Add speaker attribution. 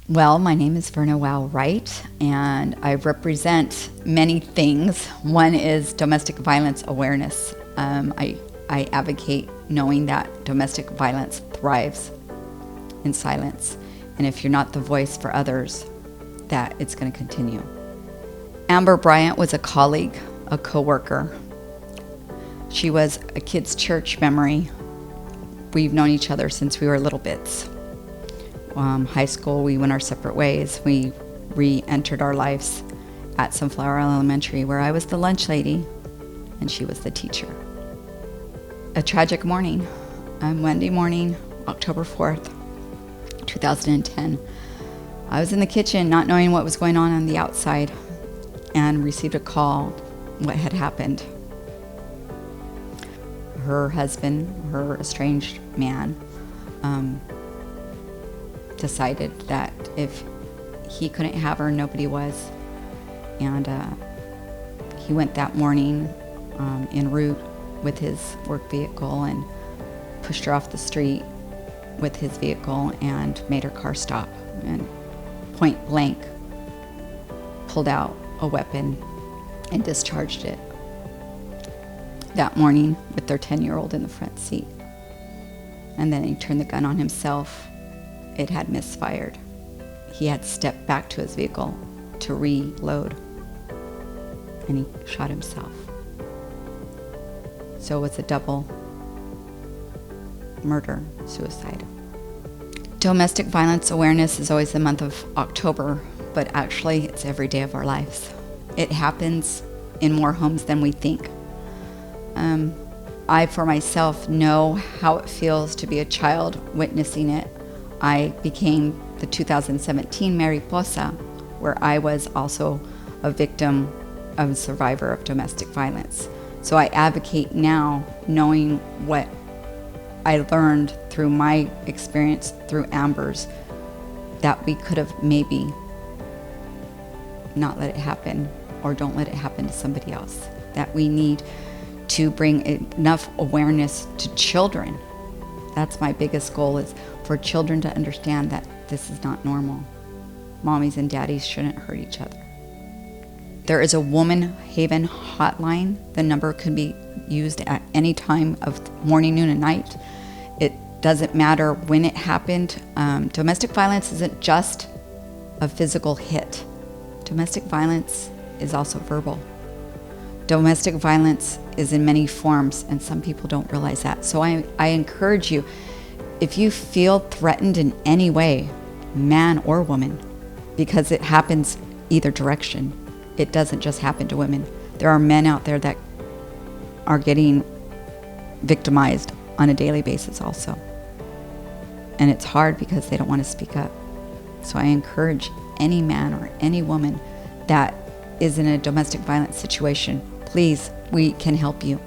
Speaker 1: Well, my name is Verna Wow Wright, and I represent many things. One is domestic violence awareness. I advocate knowing that domestic violence thrives in silence, and if you're not the voice for others, that it's going to continue. Amber Bryant was a colleague, a coworker. She was a kid's church memory. We've known each other since we were little bits. High school, we went our separate ways. We re-entered our lives at Sunflower Elementary, where I was the lunch lady and she was the teacher. A tragic morning, Monday morning, October 4th, 2010. I was in the kitchen not knowing what was going on the outside and received a call, what had happened. Her husband, her estranged man, decided that if he couldn't have her, nobody was. And he went that morning en route with his work vehicle and pushed her off the street with his vehicle and made her car stop, and point blank pulled out a weapon and discharged it that morning with their 10-year-old in the front seat. And then he turned the gun on himself. It had misfired. He had stepped back to his vehicle to reload, and he shot himself. So it's a double murder, suicide. Domestic violence awareness is always the month of October, but actually it's every day of our lives. It happens in more homes than we think. I, for myself, know how it feels to be a child witnessing it. I became the 2017 Mariposa, where I was also a victim of a survivor of domestic violence. So I advocate now, knowing what I learned through my experience through Amber's, that we could have maybe not let it happen, or don't let it happen to somebody else. That we need to bring enough awareness to children. That's my biggest goal, is for children to understand that this is not normal. Mommies and daddies shouldn't hurt each other. There is a Woman Haven hotline. The number can be used at any time of morning, noon, and night. It doesn't matter when it happened. Domestic violence isn't just a physical hit. Domestic violence is also verbal. Domestic violence is in many forms, and some people don't realize that. So I encourage you, if you feel threatened in any way, man or woman, because it happens either direction. It doesn't just happen to women. There are men out there that are getting victimized on a daily basis also. And it's hard because they don't want to speak up. So I encourage any man or any woman that is in a domestic violence situation, please, we can help you.